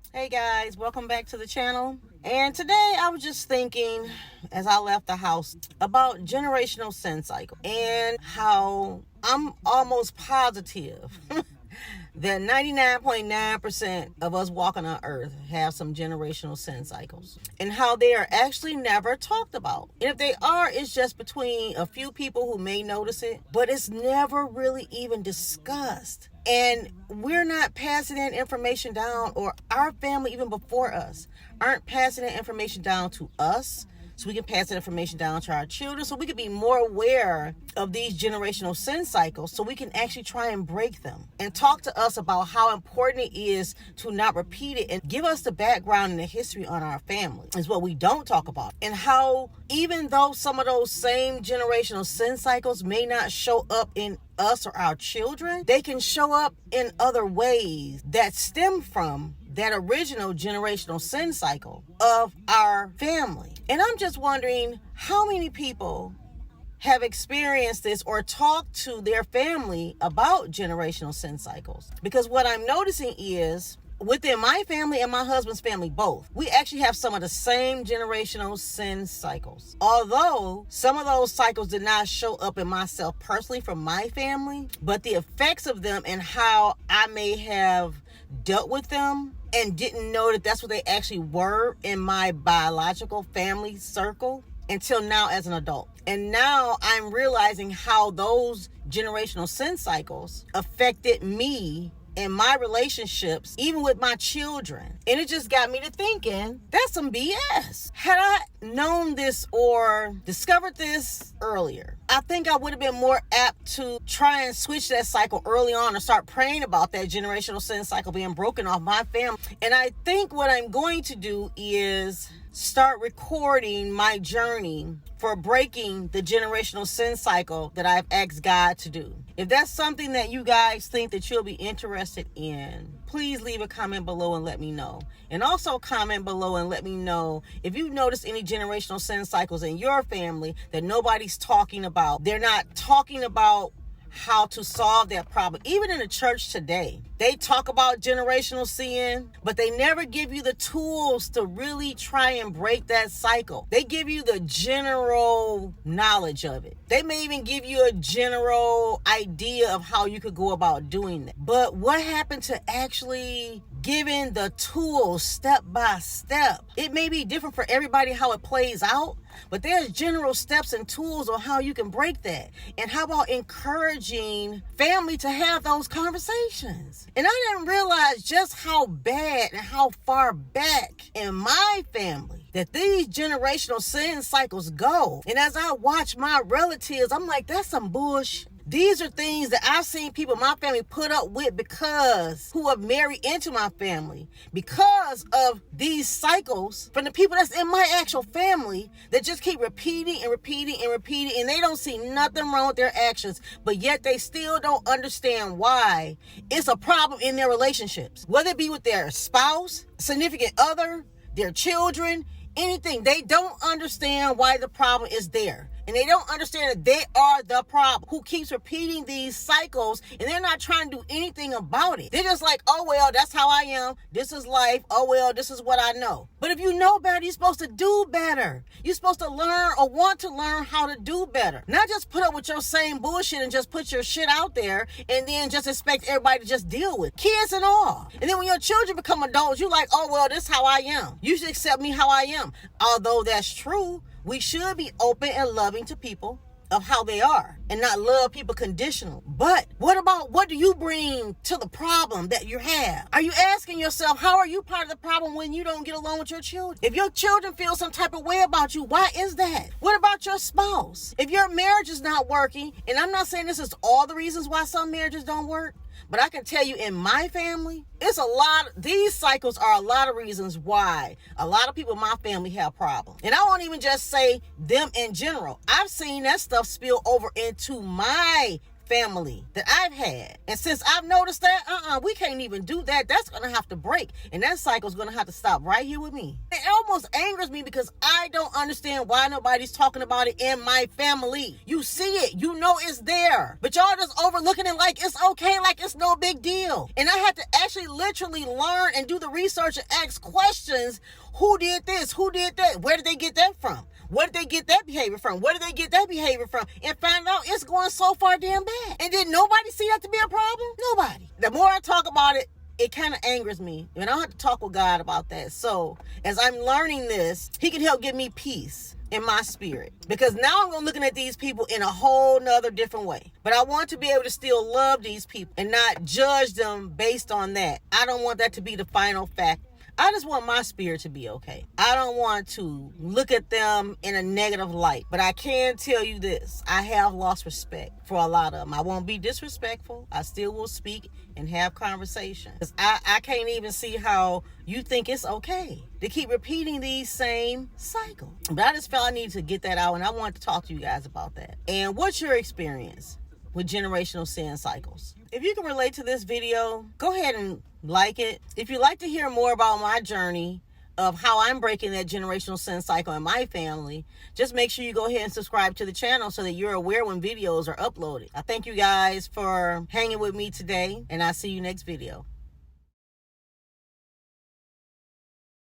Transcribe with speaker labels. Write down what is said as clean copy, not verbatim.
Speaker 1: Hey guys, welcome back to the channel. And today I was just thinking as I left the house about generational sin cycle and how I'm almost positive that 99.9% of us walking on earth have some generational sin cycles and how they are actually never talked about. And if they are, it's just between a few people who may notice it, but it's never really even discussed. And we're not passing that information down, or our family, even before us, aren't passing that information down to us so we can pass that information down to our children, so we can be more aware of these generational sin cycles, so we can actually try and break them. And talk to us about how important it is to not repeat it, and give us the background and the history on our family is what we don't talk about. And how even though some of those same generational sin cycles may not show up in us or our children, they can show up in other ways that stem from that original generational sin cycle of our family. And I'm just wondering how many people have experienced this or talked to their family about generational sin cycles. Because what I'm noticing is within my family and my husband's family both, we actually have some of the same generational sin cycles. Although some of those cycles did not show up in myself personally from my family, but the effects of them and how I may have dealt with them and didn't know that that's what they actually were in my biological family circle until now as an adult. And now I'm realizing how those generational sin cycles affected me and my relationships, even with my children. And it just got me to thinking, that's some BS. Had I known this or discovered this earlier, I think I would have been more apt to try and switch that cycle early on, or start praying about that generational sin cycle being broken off my family. And I think what I'm going to do is start recording my journey for breaking the generational sin cycle that I've asked God to do. If that's something that you guys think that you'll be interested in, please leave a comment below and let me know. And also comment below and let me know if you've noticed any generational sin cycles in your family that nobody's talking about. They're not talking about how to solve that problem. Even in the church today, they talk about generational sin, but they never give you the tools to really try and break that cycle. They give you the general knowledge of it. They may even give you a general idea of how you could go about doing that. But what happened to actually giving the tools step by step? It may be different for everybody how it plays out, but there's general steps and tools on how you can break that. And how about encouraging family to have those conversations? And I didn't realize just how bad and how far back in my family that these generational sin cycles go. And as I watch my relatives, I'm like, that's some bullshit. These are things that I've seen people in my family put up with who have married into my family, because of these cycles from the people that's in my actual family that just keep repeating and repeating and repeating, and they don't see nothing wrong with their actions, but yet they still don't understand why it's a problem in their relationships, whether it be with their spouse, significant other, their children, anything. They don't understand why the problem is there. And they don't understand that they are the problem who keeps repeating these cycles, and they're not trying to do anything about it. They're just like, oh, well, that's how I am. This is life. Oh, well, this is what I know. But if you know better, you're supposed to do better. You're supposed to learn or want to learn how to do better. Not just put up with your same bullshit and just put your shit out there and then just expect everybody to just deal with it. Kids and all. And then when your children become adults, you're like, oh, well, this is how I am. You should accept me how I am. Although that's true, we should be open and loving to people of how they are and not love people conditional. But what about, what do you bring to the problem that you have? Are you asking yourself, how are you part of the problem when you don't get along with your children? If your children feel some type of way about you, why is that? What about your spouse? If your marriage is not working, and I'm not saying this is all the reasons why some marriages don't work, but I can tell you in my family, these cycles are a lot of reasons why a lot of people in my family have problems. And I won't even just say them in general. I've seen that stuff spill over into my family that I've had. And since I've noticed that, we can't even do that. That's going to have to break. And that cycle's going to have to stop right here with me. It almost angers me because I don't understand why nobody's talking about it in my family. You see it. You know it's there. But y'all just overlooking it like it's okay, like it's no big deal. And I had to actually literally learn and do the research and ask questions. Who did this? Who did that? Where did they get that from? Where did they get that behavior from? Where did they get that behavior from? And find out it's going so far damn bad. And did nobody see that to be a problem? Nobody. The more I talk about it, it kind of angers me. And I don't have to talk with God about that. So as I'm learning this, he can help give me peace in my spirit. Because now I'm looking at these people in a whole nother different way. But I want to be able to still love these people and not judge them based on that. I don't want that to be the final fact. I just want my spirit to be okay. I don't want to look at them in a negative light. But I can tell you this. I have lost respect for a lot of them. I won't be disrespectful. I still will speak and have conversations. I can't even see how you think it's okay to keep repeating these same cycles. But I just felt I needed to get that out, and I wanted to talk to you guys about that. And what's your experience with generational sin cycles? If you can relate to this video, go ahead and like it. If you'd like to hear more about my journey of how I'm breaking that generational sin cycle in my family, just make sure you go ahead and subscribe to the channel so that you're aware when videos are uploaded. I thank you guys for hanging with me today, and I'll see you next video.